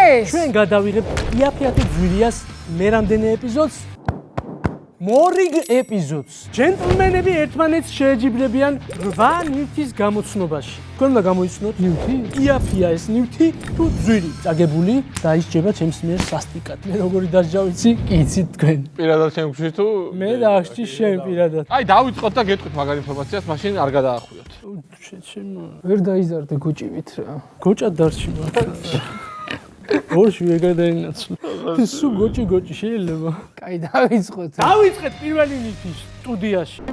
ეს? ჩვენ გადავიღებთ იაფიათი ძვირიას მერამდენე ეპიზოდს. მორიგ ეპიზოდს. ჯენტლმენები ერთმანეთს შეეჯიბრებიან 8 ნივთის გამოცნობაში. თქვენ უნდა გამოიცნოთ ნივთი? იაფია ეს ნივთი თუ ძვირი. წაგებული დაისჯება ჩემს მიერ სასტიკად. მე როგორი დასჯა ვიცი? კი იცით თქვენ. პირადად შემგვში თუ მე დაახჭი შენ პირადად. აი დავიწყოთ და გეტყვით მაგარ ინფორმაციას, მაშინ არ გადაახვიოთ. შეჩემო. ვერ დაიზარდე გოჭივით რა. გოჭა დარჩი მართლა. ორში ვერ გადაინაცვლა. სულ გოჭი შეიძლება. კაი დავიწყოთ. დავიწყეთ პირველი ნივთი სტუდიაში.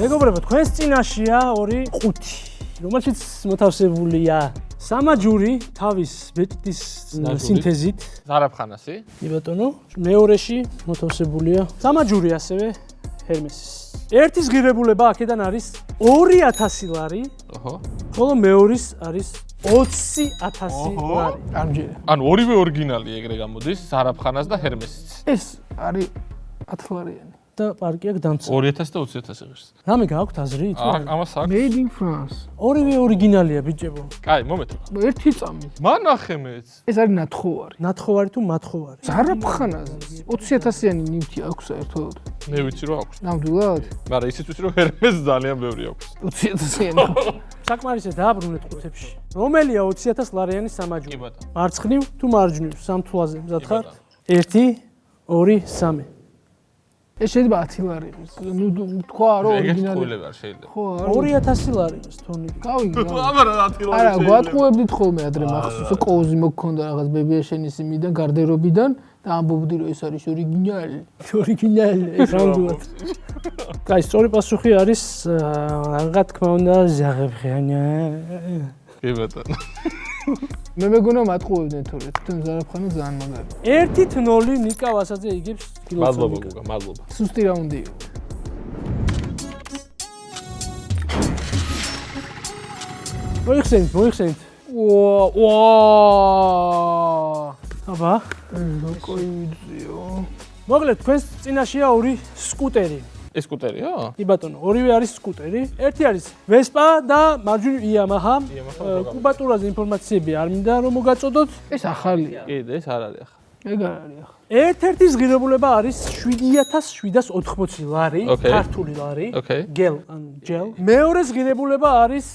მეგობრებო, თქვენს წინაშია 2 ყუთი, რომელშიც მოთავსებულია სამაჯური თავის ბეჭდის სინთეზით. ზარაფხანასი. კი ბატონო, მეორეში მოთავსებულია სამაჯური ასევე ჰერმესის. ერთის ღირებულება აქედან არის 2000 ლარი. ოჰო. ხოლო მეორის არის 20000 ლარი. ამჯერა. ანუ ორივე ორიგინალი ეგრე გამოდის, ზარაფხანას და ჰერმესიც. ეს არის 10 ლარიანი. და პარკი აქ დამცა. 2000 და 20000 ღირს. რამე გააქვთ აზრი? ამას აქვს. Made in France. ორივე ორიგინალია ბიჭებო. კაი, მომეთხო. ერთი წამი. მანახე მეც. ეს არის ნათხოვარი. ნათხოვარი თუ მათხოვარი? ზარაფხანაზე 20000-იანი ნივთი აქვს საერთოდ. მე ვიცი რომ აქვს. ნამდვილად? მაგრამ ისიც ვიცი რომ ჰერმეს ძალიან ბევრი აქვს. 20000-იანი. საკმარისად დააბრუნეთ ყუთებში. რომელია 20000 ლარიანი სამაჯური? კი ბატონო. მარცხნივ თუ მარჯვნივ? სამთვალზე მზად ხართ? 1 2 3. ეს შეიძლება 10 ლარი იყოს. ნუ თქვა რომ ეგეთ ორიგინალი. ყოლება არ შეიძლება. ხო, 2000 ლარი ის თონი. გავიგე. აბარა 10 ლარი. არა, გვატყუებდით ხოლმე ადრე მახსოვს, კოუზი მოგქონდა რაღაც ბებიაშენის იმიდან, გარდერობიდან და ამბობდი რომ ეს არის ორიგინალი. ორიგინალი ეს რამბულად. კაი, სწორი პასუხი არის რა თქმა უნდა ზაღებღიანა. კი ბატონო. მე მეგონა მატყუებდნენ თორე თვითონ ზარაფხანა ძალიან მაგარი. 1-0 ნიკა ვასაძე იგებს მადლობა კილოცომიკა. გუგა, მადლობა. სუსტი რაუნდი იყო. მოიხსენით. ვა! აბა, როგორი ვიძიო. მოგლეთ თქვენს წინაშია 2 სკუტერი. ეს სკუტერია? კი ბატონო, ორივე არის სკუტერი. ერთი არის Vespa და მარჯვნივ Yamaha. კუბატურაზე ინფორმაციები არ მინდა რომ მოგაწოდოთ. ეს ახალია. კიდე ეს არ არის ახლა. ეგ არ არის ახლა. ერთ-ერთის ღირებულება არის 7780 ლარი, ქართული ლარი. გელ ან ჯელ. მეორეს ღირებულება არის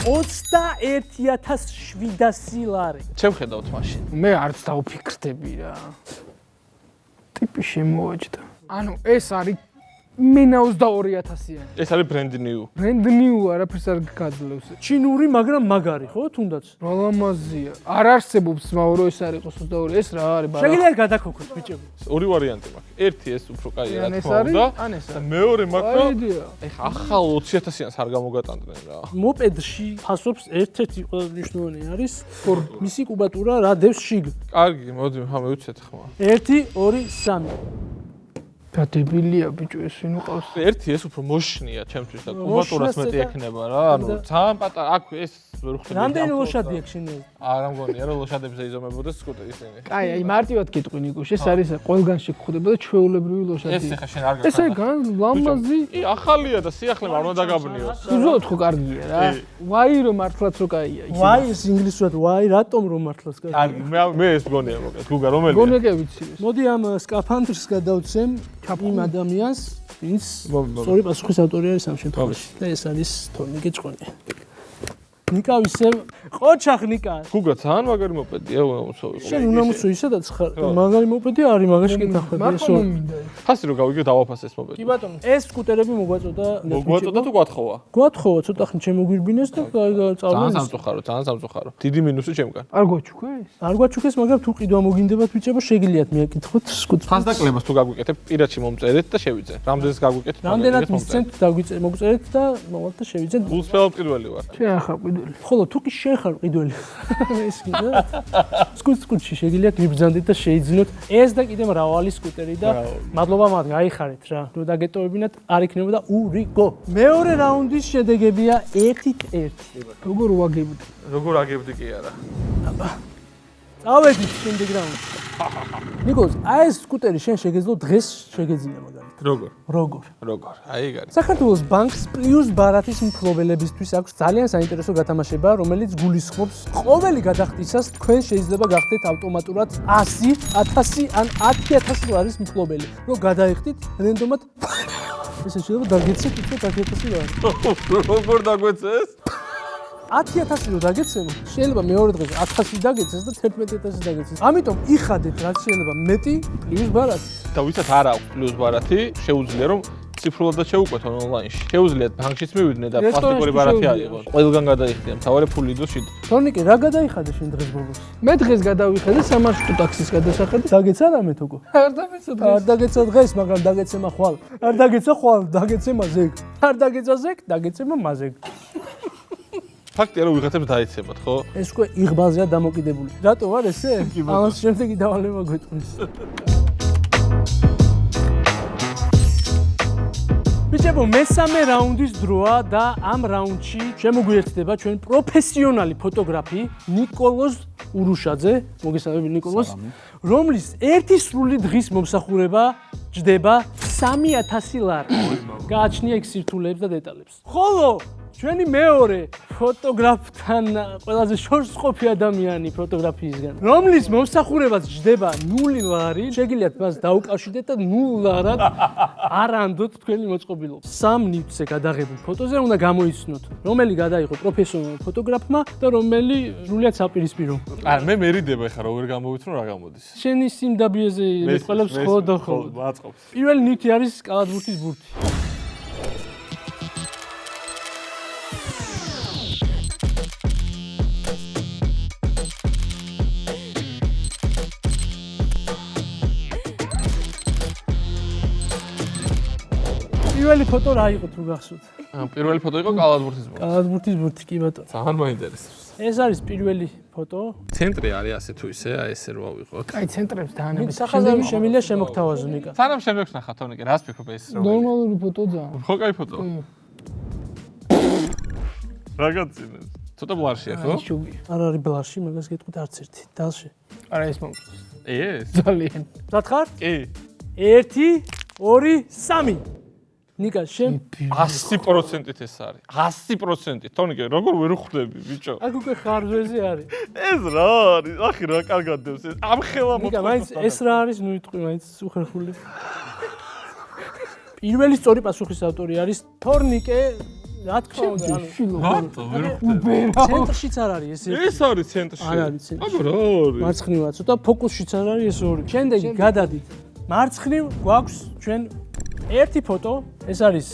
21700 ლარი. ჩემ ხედავთ მაშინ. მე არც დავფიქრდები რა. ტიპი შემოვაჭდა. ანუ ეს არის მინუს და 2000-იანი. ეს არის brand new. brand new არაფერს არ გაძლევს. ჩინური, მაგრამ მაგარი ხო, თუნდაც. რა ლამაზია. არ არსებობს მაურო ეს არ იყოს 22. ეს რა არის ბარა. შეგიძლიათ გადაგქოქოთ ბიჭებო. ორი ვარიანტი მაქვს. ერთი ეს უფრო კაია რა ან ეს თქმა არის, უნდა. ან ეს და არის. მეორე მაქვს. აიდეა. ეხა ახალ 20000-იანს არ გამოგატანდნენ რა. მოპედში ფასობს ერთ-ერთი ყველაზე მნიშვნელოვანი არის მისი კუბატურა რა დევს შიგ. კარგი, მოდი, ხამე უცეთ ხმა. 1 2 3. დადებილია ბიჭო ეს ვინ უყავს? ერთი ეს უფრო მოშნია ჩემთვის და კუბატურას მეტი ექნება რა. ანუ ძალიან პატარა აქ ეს ვერ ხვდები. რამდენი ლოშადი აქვს შენ? არა მგონია რომ ლოშადებზე იზომებოდეს სკუტერი ისინი. კაი, აი მარტივად გეტყვი ნიკუშ, ეს არის ყველგან შეგხვდება და ჩვეულებრივი ლოშადი. ეს ახლა შენ არ გაგხარ. ესე გან ლამაზი. კი, ახალია და სიახლე არ უნდა დაგაბნიოს. უზოთ ხო კარგია რა. ვაი რომ მართლაც რო კაია ის. ვაი ეს ინგლისურად ვაი რატომ რომ მართლაც კარგი. კარგი, მე ეს მგონია მოკლედ. გუგა რომელია? გონეკე ვიცი ეს. მოდი ამ სკაფანდრს გადავცემ იმ ადამიანს, ვინც მოვიდა. სწორი პასუხის ავტორი არის ამ შემთხვევაში. და ეს არის თორნი გეჭყონია. ნიკა ისევ ყოჩახ ნიკა. გუგა ძალიან მაგარი მოპედია, უმომცოვი. შენ უნამუცო ისედაც ხარ. მაგარი მოპედი არის, მაგაში კითხავდი მარტო მინდა. ფასი რო გავიგე დავაფასე ეს მოპედი. კი ბატონო, ეს სკუტერები მოგვაწოდა. მოგვაწოდა თუ გვათხოვა? გვათხოვა, ცოტა ხნით შემოგვირბინეს და ძალიან სამწუხარო, ძალიან სამწუხარო. დიდი მინუსი ჩემგან. არ გვაჩუქეს? არ გვაჩუქეს, მაგრამ თუ ყიდვა მოგინდებათ ბიჭებო, შეგიძლიათ მიაკითხოთ სკუტერს. ფასდაკლებას თუ გაგვიკეთებ, პირადში მომწერეთ და შევიძენ. რამდენს გაგვიკეთეთ? რამდენად მისცემთ მოგწერეთ და მოვალთ და შევიძენ. გულწრფელ მყიდველი ვარ. შენ ახლა ყიდველი. ხოლო თუ კი შენ ხარ ყიდველი. ეს კიდე. სკუტში შეგიძლიათ მიბრძანდეთ და შეიძინოთ ეს და კიდე მრავალი სკუტერი და მადლობა მათ გაიხარეთ რა. ნუ დაგეტოვებინათ, არ იქნებოდა ურიგო. მეორე რაუნდის შედეგებია 1-1. როგორ ვაგებდი? როგორ აგებდი კი არა. წავედით შემდეგ რაუნდში. ნიკოლოზ, აი ეს სკუტერი შენ შეგეძლო დღეს შეგეძინა მაგალითად. როგორ? როგორ? აი ეგ არის. საქართველოს ბანკს პლუს ბარათის მფლობელებისთვის აქვს ძალიან საინტერესო გათამაშება, რომელიც გულისხმობს ყოველი გადახდისას თქვენ შეიძლება გახდეთ ავტომატურად 100, 1000 ან 10000 ლარის მფლობელი. რომ გადაიხდით რენდომად ესე შეიძლება დაგეცეთ უფრო 10000 ლარი. როგორ დაგვეცეს? 10000 რო დაგეცემო, შეიძლება მეორე დღეს 1000 დაგეცეს და 11000 დაგეცეს. ამიტომ იხადეთ რაც შეიძლება მეტი პლუს ბარათი. და ვისაც არ აქვს პლუს ბარათი, შეუძლია რომ ციფრულადაც შეუკვეთონ ონლაინში. შეუძლიათ ბანკშიც მივიდნენ და პლასტიკური ბარათი აიღონ. ყველგან გადაიხდიან, მთავარი ფული იდოს შიდა. თორნიკე, რა გადაიხადე შენ დღეს ბოლოს? მე დღეს გადავიხადე სამარშრუტო ტაქსის გადასახედი. დაგეცა რამე თქო? არ დამეცა დღეს. არ დაგეცა დღეს, მაგრამ დაგეცემა ხვალ. არ დაგეცა ხვალ, დაგეცემა ზეგ. არ დაგეცა ზეგ, დაგეცემა მაზეგ. ფაქტია რომ ვიღაცებს დაიცემათ, ხო? ეს უკვე იღბალზეა დამოკიდებული. რატო ვარ ესე? ამას შემდეგი დავალება გვეტყვის. ბიჭებო, მესამე რაუნდის დროა და ამ რაუნდში შემოგვიერთდება ჩვენ პროფესიონალი ფოტოგრაფი ნიკოლოზ ურუშაძე, მოგესალმებით ნიკოლოზ, რომლის ერთი სრული დღის მომსახურება ჯდება 3000 ლარი. გააჩნია იქ სირთულეებს და დეტალებს. ხოლო ჩვენი მეორე ფოტოგრაფთან ყველაზე შორსყოფი ადამიანი ფოტოგრაფიისგან, რომლის მომსახურებაც ჯდება 0 ლარი, შეგიძლიათ მას დაუკავშირდეთ და 0 ლარად არ ანდოთ თქვენი მოწყობილობა. 3 ნივთზე გადაღებულ ფოტოზე უნდა გამოიცნოთ, რომელი გადაიღო პროფესიონალ ფოტოგრაფმა და რომელი სრულიად საპირისპირო. მე მერიდება ხა რა ვერ გამოვიცნო რა გამოდის. შენი სიმდაბიეზე მეწყვილებს ხო და ხო. მაწყობს. პირველი ნივთი არის კალათბურთის ბურთი. პირველი ფოტო რა იყო თუ გახსოვთ? პირველი ფოტო იყო კალათბურთის ბურთი. კალათბურთის ბურთი, კი ბატონო. ძალიან მაინტერესებს. ეს არის პირველი ფოტო. ცენტრი არის ასე თუ ისე, აი ესე რო ავიღოთ. აი ცენტრებს დაანებეთ. სახაზავი შემიძლია შემოგთავაზო ნიკა. სანამ შემდეგს ნახავ თორნიკე, რას ფიქრობ ეს რო? ნორმალური ფოტოა. ხო, კაი ფოტო. რა გაწინეს? ცოტა ბლარშია, ხო? შუბი. არ არის ბლარში, მაგას გეტყვით არც ერთი. დალში. არა ეს მომწონს. ეს? ძალიან. რა ხარ? კი. 1 2 3. ნიკა, შენ 100%-ით ეს არის. 100%. თორნიკე, როგორ ვერ ხვდები, ბიჭო? აქ უკვე ხარჯვეზე არის. ეს რა არის? ახი რა კარგად დევს ეს. ამ ხელა ნიკა, მაინც ეს რა არის? ნუ იტყვი, მაინც უხერხული. პირველი სწორი პასუხის ავტორი არის თორნიკე. რა თქმა უნდა, რატო ვერ ხვდები? ცენტრშიც არ არის ეს ერთი. ეს არის ცენტრში. არ არის ცენტრში. აბა რა არის? მარცხნივაც ცოტა ფოკუსშიც არ არის ეს ორი. შემდეგი გადადით. მარცხნივ გვაქვს ჩვენ ერთი ფოტო, ეს არის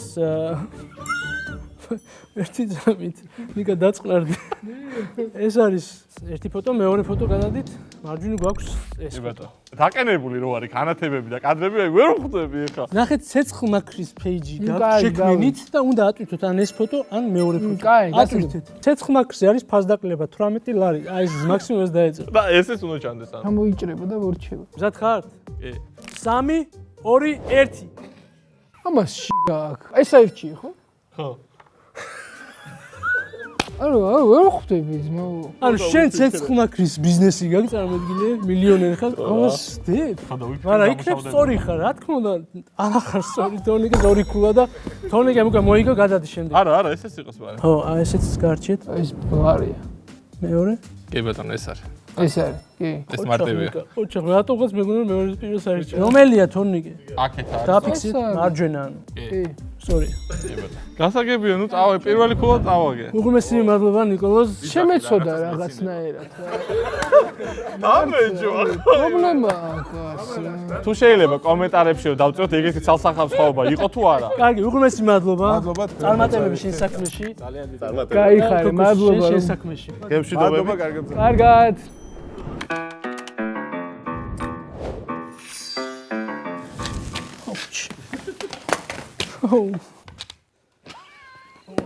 ერთი ძამით. ნიკა დაწყნარდი. ეს არის ერთი ფოტო, მეორე ფოტო გადადით. მარჯვნივ გვაქვს ეს ფოტო. დაკენებული რო არის განათებები და კადრები, აი ვერ ხვდები ეხა. ნახეთ ცეცხლმაქრის პეიჯი შექმნით და უნდა ატვირთოთ ან ეს ფოტო, ან მეორე ფოტო. კაი, ატვირთეთ. ცეცხლმაქრზე არის ფასდაკლება 18 ლარი. აი ეს მაქსიმუმს დაეწევ. და ესეც უნდა ჩანდეს ამ. გამოიჭრება და მორჩება. მზად ხართ? კი. 3 2 1. ამას შიგაკ. ეს საერთი ხო? ხო. არა, ვერ ხვდები ძმაო. ანუ შენ ცეცხლმაქრის ბიზნესი გაქვს წარმოიდგინე მილიონერი ხარ, ამას ვხდებ? მაგრამ იქნებ სწორი ხარ, რა თქმა უნდა, არა ხარ სწორი, თორნიკე ზორი ქულა და თორნიკე მოკა მოიგო გადადი შემდეგ. არა, ესეც იყოს მაგრამ. ხო, აი ესეც გარჩეთ. ეს ბლარია. მეორე? კი ბატონო, ეს არის. ეს არის, კი. ეს მარტივია. ოჩა, რატოღაც მეგონა მეორე პირველს არის. რომელია თორნიკე? აქეთ არის. დაფიქსირ მარჯვენა ანუ. კი. სწორი. კი ბატონო. გასაგებია, ნუ წავე პირველი ფულა წავაგე. უღმესი მადლობა ნიკოლოზ. შემეცოდა რაღაცნაირად. დამეჯო. პრობლემა აქვს. თუ შეიძლება კომენტარებში რომ დავწეროთ ეგეთი ცალსახავს ხაობა იყო თუ არა? კარგი, უღმესი მადლობა. მადლობა. წარმატებები შენ საქმეში. გაიხარე, მადლობა. შენ საქმეში. გემშვიდობები. კარგად.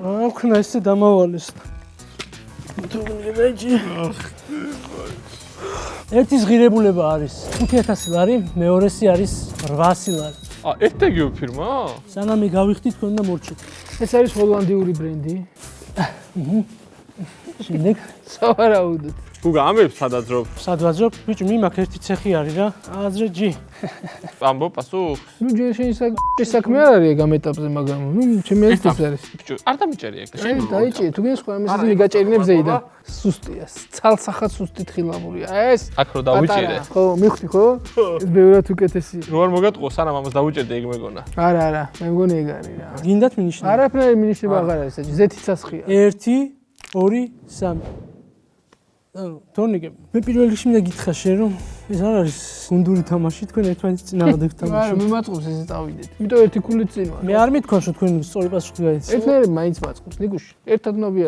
აქვნა ესე დამავალეს. თუნდე მეჯი. ერთის ღირებულება არის 5000 ლარი, მეორესი არის 800 ლარი. ერთეგიო ფირმა? სანამ გავიხდი თქვენ და მორჩეთ. ეს არის ჰოლანდიური ბრენდი. შემდეგ სავარაუდოდ. გუგა ამებს სადაძრობ. სად ვაძრობ? ბიჭო, მიმაქ ერთი ცეხი არის რა. აზრე ჯი. ამბო პასუხ. ნუ ჯერ შენ საქმე არ არის ამ ეტაპზე, მაგრამ ნუ ჩემი ეს არის. ბიჭო, არ დამიჭერი ეგ და შენ. დაიჭირე, თუ გინდა სხვა ამის მიგაჭერინებ ზეიდან. სუსტია, ცალსახად სუსტი თხილამურია. ეს აქ რო დავიჭირე. ხო, მიხდი ხო? ეს ბევრად უკეთესია. რო არ მოგატყო, სანამ ამას დავუჭერდი ეგ მეგონა. არა, მე მგონი ეგ არის რა. გინდათ მინიშნება? არაფერი მინიშნება აღარ არის, ზეთი ცასხია. 1 2 3 თორნიკე, მე პირველ რიგში მინდა გითხრა შენ რომ ეს არ არის გუნდური თამაში, თქვენ ერთმანეთის წინააღმდეგ თამაშობთ. არა, მე მაწყობს ესე წავიდეთ. იმიტომ ერთი ქულით წინ ვარ. მე არ მithქვა რომ თქვენ სწორი პასუხი გაიცეთ. ერთნაირი მაინც მაწყობს, ნიკუში. ერთად ნობია.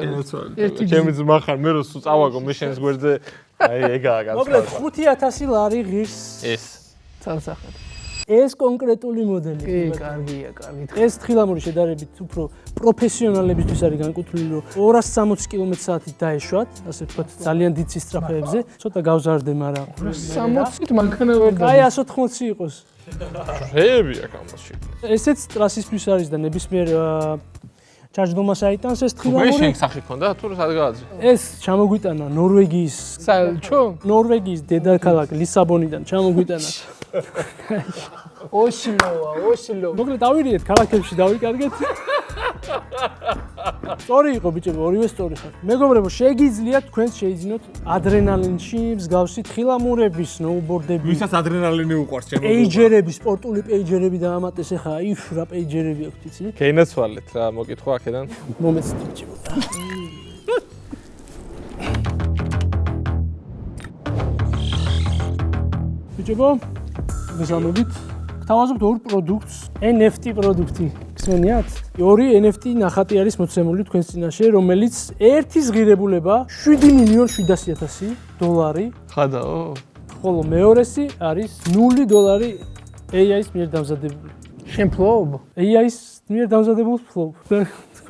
ერთი ჩემი ძმა ხარ, მე რო სულ წავაგო, მე შენს გვერდზე აი ეგაა განსხვავება. მოკლედ 5000 ლარი ღირს ეს ცალსახად. ეს კონკრეტული მოდელი. კი, კარგია, კარგი. ეს თხილამური შედარებით უფრო პროფესიონალებისთვის არის განკუთვნილი, რომ 260 კმ/სთ დაეშვათ, ასე ვთქვათ, ძალიან დიდ სისწრაფეებზე. ცოტა გავზარდე, მაგრამ 60-ით მანქანა ვერ და. აი 180 იყოს. შეები აქ ამაში. ესეც ტრასისთვის არის და ნებისმიერ ჩარჯდომას აიტანს ეს მე თხილამური. შენ სახში ქონდა თუ სად გააძრე? ეს ჩამოგვიტანა ნორვეგიის საელჩო? ნორვეგიის დედაქალაქ ლისაბონიდან ჩამოგვიტანა. ოსლო. მოკლედ დავირიეთ ქალაქებში დავიკარგეთ. სწორი იყო ბიჭებო, ორივე სწორი ხარ. მეგობრებო, შეგიძლიათ თქვენს შეიძინოთ ადრენალინში მსგავსი თხილამურები, სნოუბორდები. ვისაც ადრენალინი უყვარს ჩემო. პეიჯერები, სპორტული პეიჯერები დაამატეს ახლა, ის რა პეიჯერები აქვს იცი? გეინაცვალეთ რა, მოკითხვა აქედან. მომეცით ბიჭებო. ბიჭებო, მოგესალმებით. გთავაზობთ ორ პროდუქტს, NFT პროდუქტი. გსმენიათ? ორი NFT ნახატი არის მოცემული თქვენს წინაშე, რომელიც ერთის ღირებულება 7,700,000 დოლარი, ხადაო? ხოლო მეორესი არის $0 AI-ის მიერ დამზადებული. შენ ფლობ? AI-ის მიერ დამზადებულ ფლობ.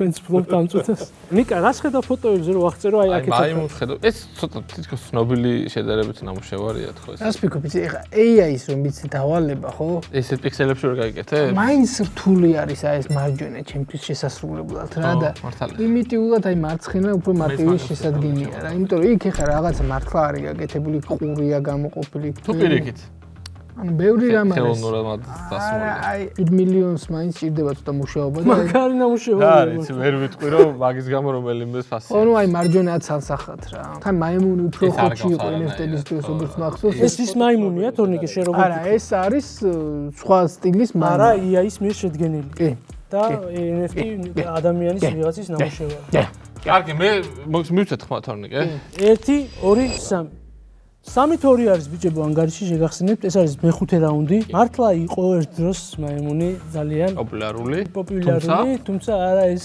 თქვენს ფლობ დამწუთას. ნიკა, რა შეხედა ფოტოებზე რომ აღწერო აი აქეთ. აი მომხედო. ეს ცოტა თითქოს ცნობილი შედარებით ნამუშევარია თქო ეს. რას ფიქრობ, იცი, ეხა AI-ის რომ ვიცი დავალება, ხო? ესე პიქსელებში ვერ გაიგეთე? მაინც რთული არის აი ეს მარჯვენა ჩემთვის შესასრულებლად რა და მართალია. პრიმიტიულად აი მარცხენა უფრო მარტივი შესადგენია რა. იმიტომ რომ იქ ეხა რაღაცა მართლა არის გაკეთებული, ყურია გამოყოფილი. თუ პირიქით. ანუ ბევრი რამ არის. ხელოვნურად დასმული. აი 1 მილიონს მაინც ჭირდება ცოტა მუშაობა და მაგარი ნამუშევარი. არა, იცი, ვერ ვიტყვი რომ მაგის გამო რომელიმე ფასი. ხო, ნუ აი მარჯვენა ცალსახად რა. თან მაიმუნი უფრო ხოჩი იყო NFT-ის დროს როგორც მახსოვს. ეს ის მაიმუნია, თორნიკე შენ როგორ არა, ეს არის სხვა სტილის მაიმუნი. არა, AI-ის მიერ შედგენილი. კი. და NFT ადამიანის ვიღაცის ნამუშევარი. კარგი, მე მივცეთ ხმა თორნიკე. 1 2 3 3-2 არის ბიჭებო ანგარიში შეგახსენებთ, ეს არის მეხუთე რაუნდი. მართლა იყო ერთ დროს მაიმუნი ძალიან პოპულარული, თუმცა არა ეს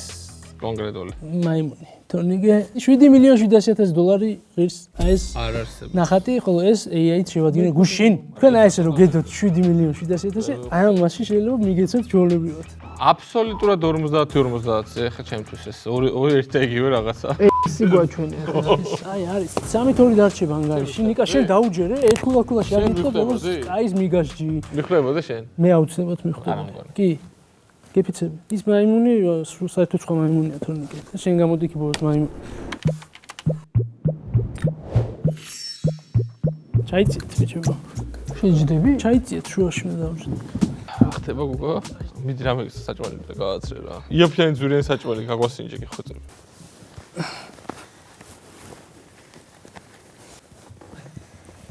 კონკრეტული მაიმუნი. თორნიკე 7,700,000 დოლარი ღირს აი ეს არ არსებობს. ნახატი, ხოლო ეს AI-ით შევადგინე გუშინ. თქვენ აი ესე რომ გედოთ 7,700,000, აი ამაში შეიძლება მიგეცოთ ჯოლებრივად. აბსოლუტურად 50-50 ეხა ჩემთვის ეს ორი ერთი იგივე რაღაცა. ისი გვაჩვენე. აი არის 3-2 დარჩება ანგარიში. ნიკა შენ დაუჯერე, ეთქულაქულაში არ მითხო ბოლოს აი ეს მიგასჯი. მიხვდებოდა შენ? მე აუცილებლად მიხვდება. კი. გეფიცები. ის მაიმუნი საერთოდ სხვა მაიმუნია თორნიკე. შენ გამოდი იქ ბოლოს მაიმუნი. ჩაიციეთ ბიჭებო. შეჯდები? ჩაიციეთ შუაში მე დავუჯდე. ხდება გუგო? მიდი რამე საჭმელი და გააცრე რა. იაფიანი ძვირიანი საჭმელი გაგვასინჯე კი ხოწები.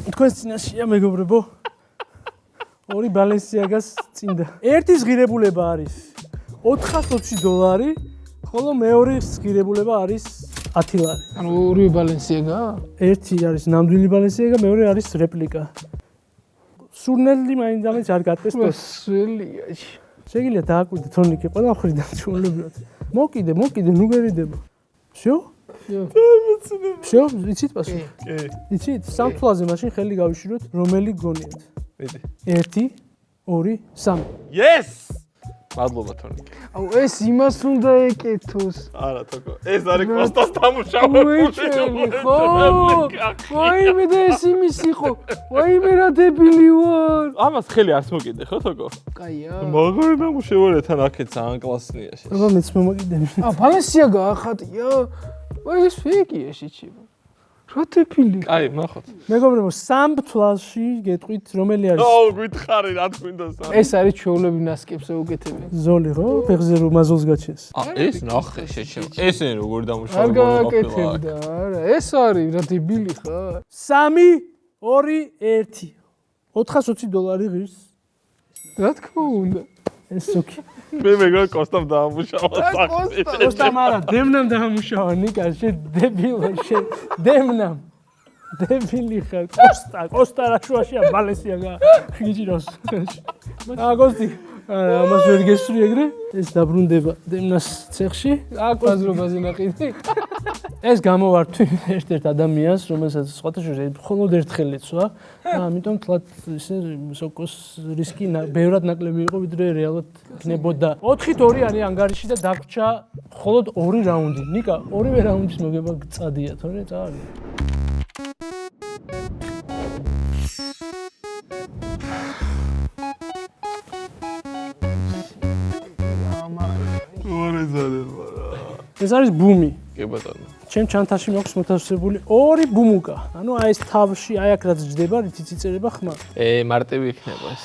თქვენს წინაშეა მეგობრებო. ორი ბალენსიაგას წინდა. ერთის ღირებულება არის $420, ხოლო მეორის ღირებულება არის $10. ანუ ორივე ბალენსიაგა? ერთი არის ნამდვილი ბალენსიაგა, მეორე არის რეპლიკა. სურნელი მაინც არ გატესტოს. სველია. შეგიძლია დააკვირდეთ თორნიკე ყველა მხრიდან ჩვეულებრივად. მოკიდე, ნუ გერიდება. всё? всё, იცით პასუხი? კი. იცით? სამთვალზე მაშინ ხელი გავიშუროთ, რომელი გონიათ. მიდი. 1 2 3. Yes! მადლობა თორნიკე. აუ ეს იმას უნდა ეკეთოს. არა თქო. ეს არის კოსტას დამუშავებული. უეჭველი ხო? ვაიმე და ეს იმის იყო. ვაიმე რა დებილი ვარ. ამას ხელი არც მოკიდე ხო თქო? კაია. მაგარი დამუშავებელთან აქეთ ძალიან კლასნია შენ. აბა მეც მომაკიდე. ბალენსიაგა ახატია. ეს ფეიკია შეჩება. რა თეფილი? აი, ნახოთ. მეგობრებო, სამთვალში გეტყვით რომელი არის? ო, გითხარი რა თქვინდა სამ. ეს არის ჩვეულები ნასკებსა უკეთებენ. ზოლი რო, ფეხზე რო მაზოლს გაჩენს. ეს ნახე შეჩება. ესენი როგორი არ დამუშავება გააკეთებდა, არა, ეს არის რა დებილი ხარ. 3 2 1 $420 ღირს. რა თქმა უნდა. ეს სოკი. მე მეგონა კოსტამ დაამუშავა საქმე. კოსტამ არა, დემნამ დაამუშავა ნიკა, შე დებილო, შე დემნამ. დებილი ხარ, კოსტა რა შუაშია ბალესია გიჭიროს. კოსტი, ამას ვერ გესწრი ეგრე? ეს დაბრუნდება დემნას ცეხში. აზრობაზე ნაყიდი. ეს გამოვართვი ერთ-ერთ ადამიანს, რომელსაც სხვათა შორის მხოლოდ ერთხელ ეცვა და ამიტომ თლათ ისე სოკოს რისკი ბევრად ნაკლები იყო, ვიდრე რეალურად იქნებოდა. 4-2 არის ანგარიში და დაგვრჩა მხოლოდ 2 რაუნდი. ნიკა, ორივე რაუნდის მოგება გწადია, თორე წავალი. ეს არის ბუმი. კი ბატონო. ჩემ ჩანთაში მაქვს მოთავსებული 2 ბუმუკა. ანუ აი ეს თავში, აი აქ რაც ჯდება, რითიც იწერება ხმა. მარტივი იქნება ეს.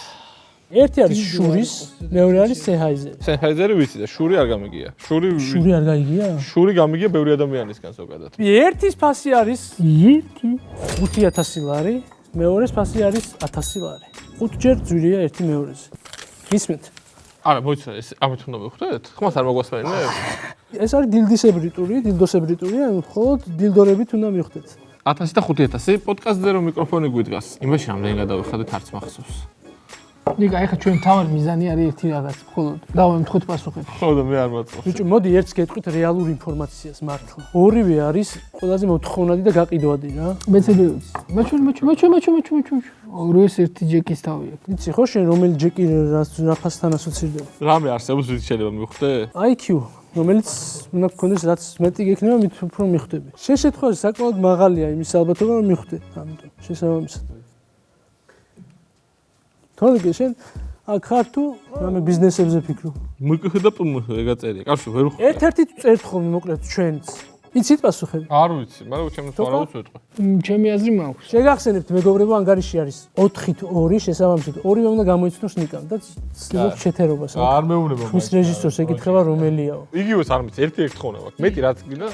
ერთი არის შურის, მეორე არის სენჰაიზერი. სენჰაიზერი ვიცი და შური არ გამიგია. შური არ გაიგია? შური გამიგია ბევრი ადამიანისგან ზოგადად. ერთის ფასი არის 5000 ლარი, მეორეს ფასი არის 1000 ლარი. 5 ჯერ ძვირია ერთი მეორეზე. გისმენთ? არა, მოიცა ეს ამით უნდა მივხვდეთ? ხმას არ მოგვასმენია? ეს არის დილდისებრი ტური, დილდოსებრი ტური, ანუ მხოლოდ დილდორებით უნდა მივხვდეთ. 1000 და 5000 პოდკასტზე რომ მიკროფონი გვიდგას, იმაში რამდენი გადავიხადეთ არც მახსოვს. ნიკა, ეხლა ჩვენ თავარი მიზანი არის ერთი რაღაც, მხოლოდ დავემთხოთ პასუხები. ხო და მე არ მაწყობს. ბიჭო, მოდი ერთს გეტყვით რეალურ ინფორმაციას მართლა. ორივე არის ყველაზე მოთხოვნადი და გაყიდვადი რა. მეცედი ვიცი. მაჩვენ. ორი ეს ერთი ჯეკის თავი აქვს. იცი ხო შენ რომელი ჯეკი რა ფასთან ასოცირდება? რამე არსებობს ვით შეიძლება მივხვდე? IQ, რომელიც უნდა გქონდეს რაც მეტი გექნება, მით უფრო მიხვდები. შენ შემთხვევაში საკმაოდ მაღალია იმის ალბათობა რომ მიხვდე. ამიტომ შესაბამისად. თორე შენ აქ ხარ თუ რამე ბიზნესებზე ფიქრობ? მკხ და პმ ეგა წერია. კავშირი ვერ ვხვდი. ერთ-ერთი წერთ ხოლმე მოკლედ ჩვენც. იცით პასუხები? არ ვიცი, მაგრამ ჩემს თვალს ვეთყვი. ჩემი აზრი მაქვს. შეგახსენებთ მეგობრებო, ანგარიში არის 4-2 შესაბამისად. ორივე უნდა გამოიცნოს ნიკამ და ცდილობ შეთერობას. არ მეუბნება. ხმის რეჟისორს ეკითხება რომელიაო. იგივეს არ მიცი, ერთი ეხთხონა მაქვს. მეტი რაც გინდა.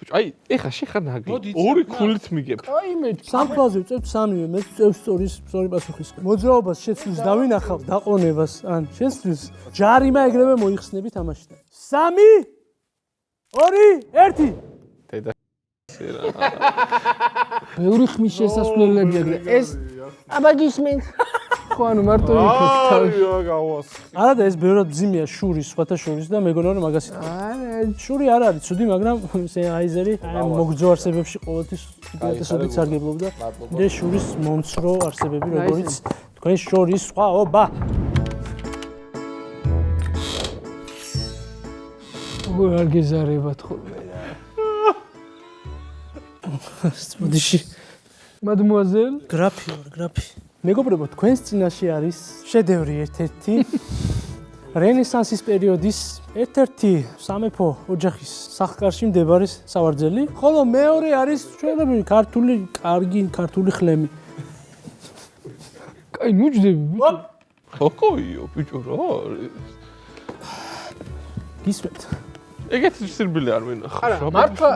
ბიჭო, აი, ეხა შეხარ ნაგი. 2 ქულით მიგებ. აი მე სამთვალზე ვწევთ სამივე, მე ვწევ სწორი პასუხისკენ. მოძრაობას შეცვლის დავინახავ, დაყონებას, ან შეცვლის ჯარიმა ეგრევე მოიხსნები თამაშიდან. 3 2 1 დედა რა. ბევრი ხმის შესასვლელები ეგრე. ეს აბა გისმენთ. ხო, ანუ მარტო იქით თავი. გავას. არა და ეს ბევრად ძიმია შურის, სხვათა შორის და მეგონა რომ მაგას იტყვი. არა, შური არ არის ცუდი, მაგრამ სენჰაიზერი მოგძო არსებებში ყოველთვის უპირატესობით სარგებლობდა. და შურის მომცრო არსებები, როგორც თქვენ შორის სხვაობა. როგორ არ გეზარებათ ხოლმე. მოდიში. მადმუაზელ, გრაფი. მეგობრებო, თქვენს წინაშე არის შედევრი ერთ-ერთი რენესანსის პერიოდის ერთ-ერთი სამეფო ოჯახის სახკარში მდებარე სავარძელი, ხოლო მეორე არის ჩვენები ქართული ხლემი. კაი, მუჯდები. ხოკოიო, ბიჭო რა არის? გისმენთ? ეგეთი სირბილი არ მინახავს.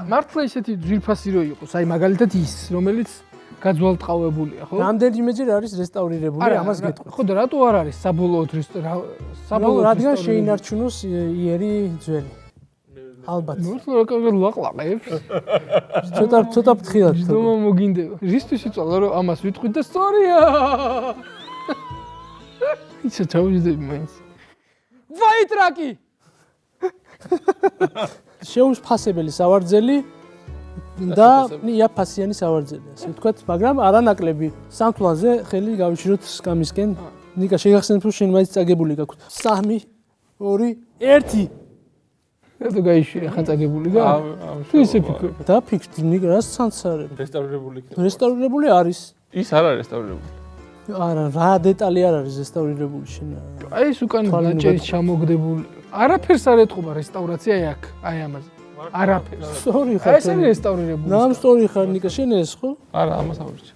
მართლა ისეთი ძვირფასი რო იყოს, აი მაგალითად ის, რომელიც გაძვალტყავებულია, ხო? რამდენიმეჯერ არის რესტავრირებული, ამას გეტყვი. ხო და რატო არ არის საბოლოოდ საბოლოოდ რადგან შეინარჩუნოს იერი ძველი. ალბათ. ნუ რა კარგად ლაყლაყებს. ცოტა ფრთხილად. ძდომა მოგინდება. რისთვის იწვალა რომ ამას ვიტყვით და სწორია. იცი თავიძები მაინც. ვაიტრაკი. შეუსფასებელი სავარძელი და იაფასიანი სავარძელი, ასე ვთქვათ, მაგრამ არანაკლები. სამთვალზე ხელი გავიშვიროთ სკამისკენ. ნიკა, შეგახსენებთ რომ შენ მაინც წაგებული გაქვთ. 3 2 1 რატო გაიშვირე ხან წაგებული გა? თუ ისე ფიქრობ. დაფიქრდი, ნიკა, რას ცანცარები? რესტავრირებული იქნება. რესტავრირებული არის. ის არ არის რესტავრირებული. არა, რა დეტალი არ არის რესტავრირებული შენ. აი ეს უკან ნაჭერის ჩამოგდებული. არაფერს არ ეთყობა რესტავრაცია აი აქ, აი ამაზე. არაფერს. სწორი აი ხარ. ეს არის რესტავრირებული. ნამ სწორი ხარ ნიკა შენ ეს ხო? არა, ამას ავირჩი.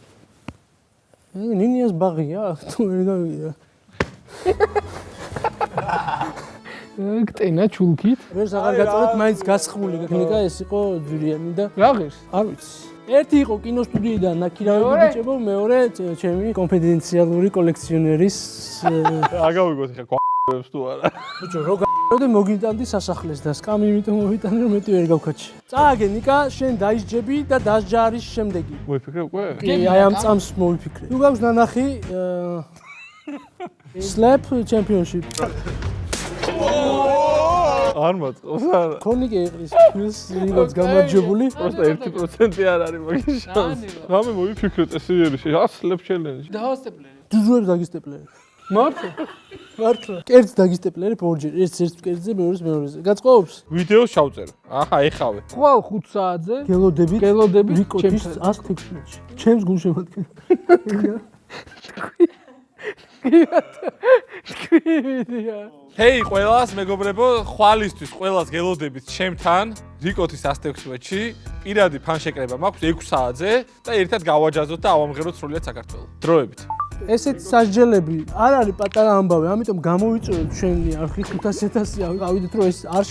ნინიას ბაღია, თუ ვერ გავიგე. გტენა ჩულკით. ვერს აღარ გაწოდეთ, მაინც გასხმული ნიკა ეს იყო ძვირიანი და რა ღირს? არ ვიცი. ერთი იყო კინოსტუდიიდან ნაკირავები ბიჭებო, მეორე ჩემი კონფიდენციალური კოლექციონერის აგავიგოთ ხა კვებს თუ არა. ბიჭო რო და მოგიტანდი სასახლეს და სკამი იმიტომ მოვიტანდი რომ მეტი ვერ გავქაჩი. წააგე ნიკა, შენ დაისჯები და დასჯარის შემდეგი. მოიფიქრე უკვე? კი, აი ამ წამს მოვიფიქრე. თუ გაქვს ნანახი Slap Championship. არ მოწყობს არა. ქონიკე იყრის ფილს როგორც გამარჯვებული. просто 1% არ არის მაგის შანსი. რამე მოიფიქრეთ ეს სერიალი, ასლებ ჩელენჯი. დავასტეპლერი. ძუძუებს დაგისტეპლერი. მართლა? მართლა. კერძს დაგისტეპლერი ორჯერ, ერთ კერძზე, მეორეზე. გაწყობს? ვიდეოს ჩავწერე. აჰა, ეხავე. ხვალ 5 საათზე გელოდებით რიკოდის 116 წუთში. ჩემს გულშემატკივრად. თქვია. ჰეი ყველას მეგობრებო, ხვალისთვის ყველას გელოდებით ჩემთან რიკოთის 116-ში. პირადი ფანშეკრება მაქვს 6 საათზე და ერთად გავაჯაზოთ და ავამღეროთ სრულიად საქართველოს. დროებით. ესეთი სასჯელები არ არის პატარა ამბავი, ამიტომ გამოვიწვევთ ჩვენი არხი 500.000-ი, ავიდეთ რომ ეს არ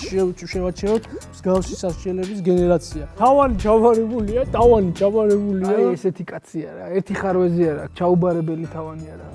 შევაჩეროთ მსგავსი სასჯელების გენერაცია. თავანი ჩავარებულია. აი ესეთი კაცია რა, ერთი ხარვეზია რა, ჩაუბარებელი თავანი არა.